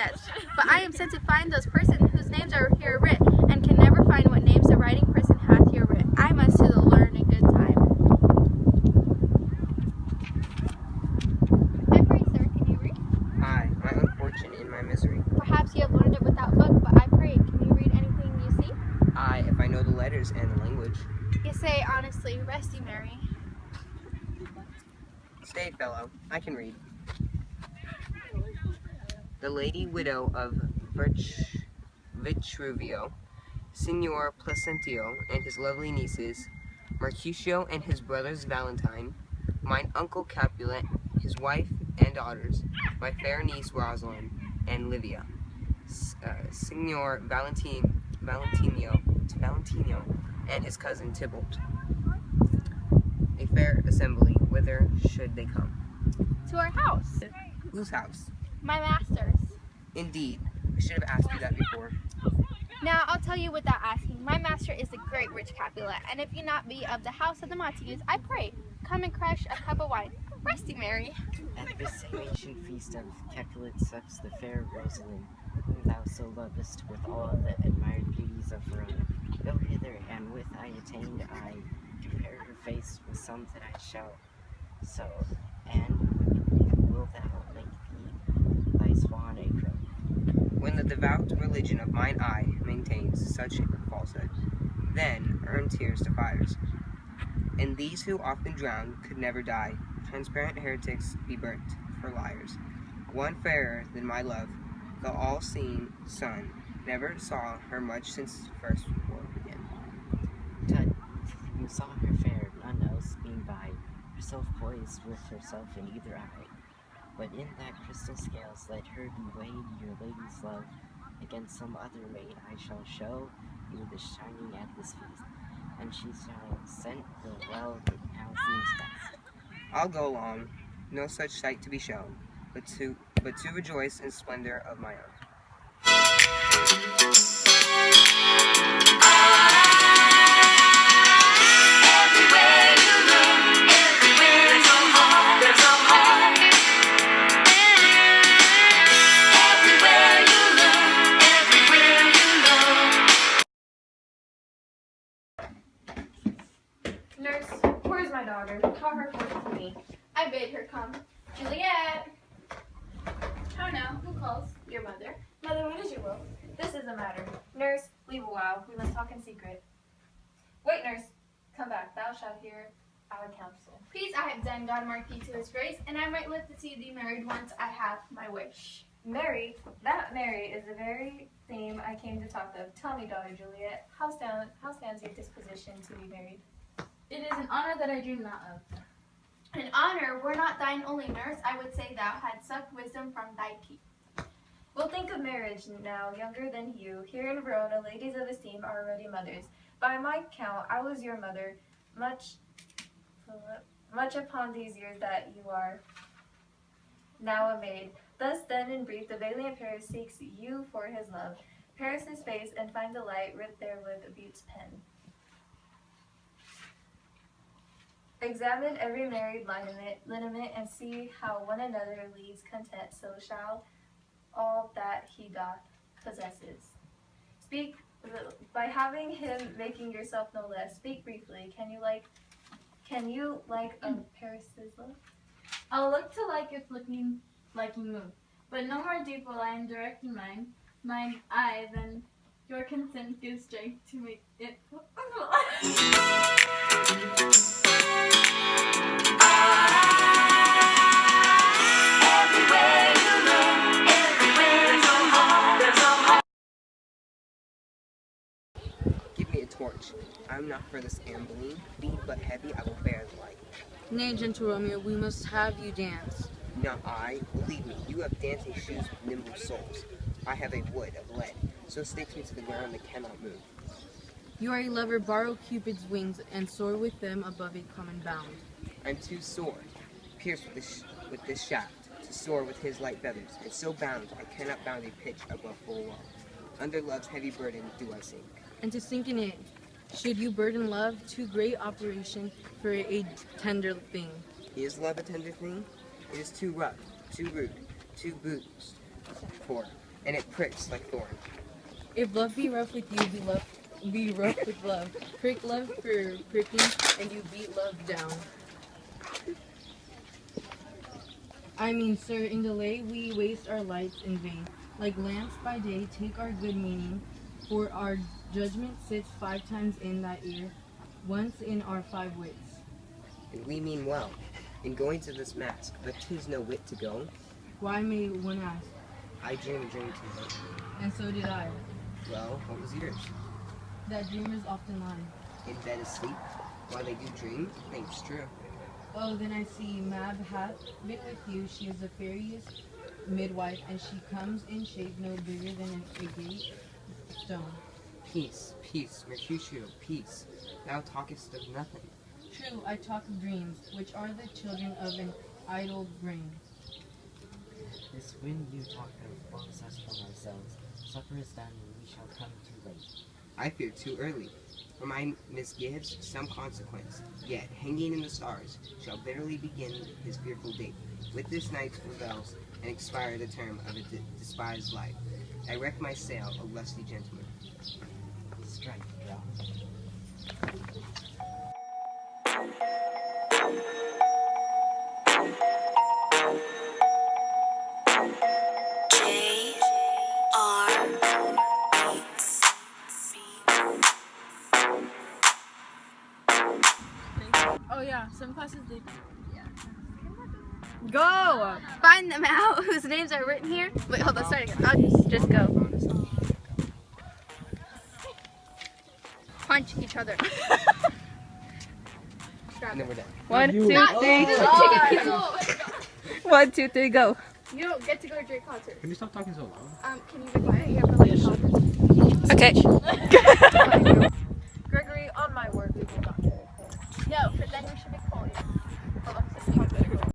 nest. But I am sent to find those persons whose names are here writ, and can never find what names the writing person hath here writ. I must to the learn a good time. I pray, sir, can you read? I, my own fortune in my misery. Perhaps you have learned it without book, but I pray, can you read anything you see? I, if I know the letters and the language. You say honestly, rest ye merry. Stay, fellow, I can read. The lady widow of Vitruvio, Signor Placentio and his lovely nieces, Mercutio and his brothers Valentine, mine uncle Capulet, his wife and daughters, my fair niece Rosalind and Livia, Signor Valentino, and his cousin Tybalt. A fair assembly, whither should they come? To our house. Whose house? My master's. Indeed, I should have asked you that before. Now, I'll tell you without asking. My master is the great rich Capulet, and if you not be of the house of the Montagues, I pray, come and crush a cup of wine. Rest ye merry. At this same ancient feast of Capulet sups the fair Rosalind, whom thou so lovest with all the admired beauties of Verona. Go hither, and with I attained, I compare her face with some that I shall so, and will thou make thee thy swan a crow. When the devout religion of mine eye maintains such falsehood, then earn tears to fires. And these who often drown could never die, transparent heretics be burnt for liars. One fairer than my love, the all-seeing sun, never saw her much since first world began. Tut, you saw her fair, none else being by, herself poised with herself in either eye. But in that crystal scales let her be weighed your lady's love. Against some other maid I shall show you the shining at this feast, and she shall scent the well that now seems best. I'll go along, no such sight to be shown, but to rejoice in splendor of my own. Nurse, where's my daughter? Call her forth to me. I bid her come. Juliet! How now? Who calls? Your mother. Mother, what is your will? This is the matter. Nurse, leave a while. We must talk in secret. Wait, nurse. Come back. Thou shalt hear our counsel. Peace I have done, God mark thee to his grace, and I might live to see thee married once I have my wish. Mary? That Mary is the very theme I came to talk of. Tell me, daughter Juliet, how stands your disposition to be married? It is an honor that I dream not of. An honor were not thine only, nurse, I would say thou hadst sucked wisdom from thy teeth. Well, think of marriage now, younger than you. Here in Verona, ladies of esteem are already mothers. By my count, I was your mother, much upon these years that you are now a maid. Thus then, in brief, the valiant Paris seeks you for his love. Paris his face, and find the light writ there with Bute's pen. Examine every married lineament, and see how one another leads content, so shall all that he doth possesses. Speak by having him making yourself no less. Speak briefly. Can you like Paris's love? I'll look to like if liking move, but no more deep will I indirect in mine eye than your consent gives strength to make it. Give me a torch. I'm not for this ambling. Be but heavy, I will bear the light. Nay, gentle Romeo, we must have you dance. Not I. Believe me, you have dancing shoes with nimble soles. I have a wood of lead, so stakes me to the ground that cannot move. You are a lover, borrow Cupid's wings, and soar with them above a common bound. I'm too sore, pierced with this shaft, to soar with his light feathers, and so bound I cannot bound a pitch above full well. Under love's heavy burden do I sink. And to sink in it, should you burden love, too great operation for a tender thing. Is love a tender thing? It is too rough, too rude, too bruised for and it pricks like thorns. If love be rough with you, be rough with love. Prick love for pricking, and you beat love down. I mean, sir, in delay we waste our lights in vain. Like lamps by day, take our good meaning, for our judgment sits 5 times in that ear, once in our 5 wits. And we mean well, in going to this mass, but 'tis no wit to go. Why may one ask? I dream a dream tonight. And so did I. Well, what was yours? That dreamers often lie. In bed asleep, while they do dream, thinks true. Oh, then I see Mab hath been with you. She is the fairiest midwife, and she comes in shape no bigger than a gate stone. Peace, peace, Mercutio, peace. Thou talkest of nothing. True, I talk of dreams, which are the children of an idle brain. This when you talk of blows us from ourselves. Supper is done, and we shall come too late. I fear too early. For my misgives some consequence, yet hanging in the stars shall bitterly begin his fearful date. With this night's rebels and expire the term of a despised life. I wreck my sail, a lusty gentleman. Strike, draw. Oh yeah, some classes they. Go! Find them out whose names are written here. Wait, hold on, start again. I'll just go. Punch each other. And then we're done. 1, 2, 3. Oh, 1, 2, 3, go. you don't get to go to Drake concert. Can you stop talking so loud? Can you be quiet? You have to like talk. Okay. Gregory, on my word, we will not. No, but then we should be calling.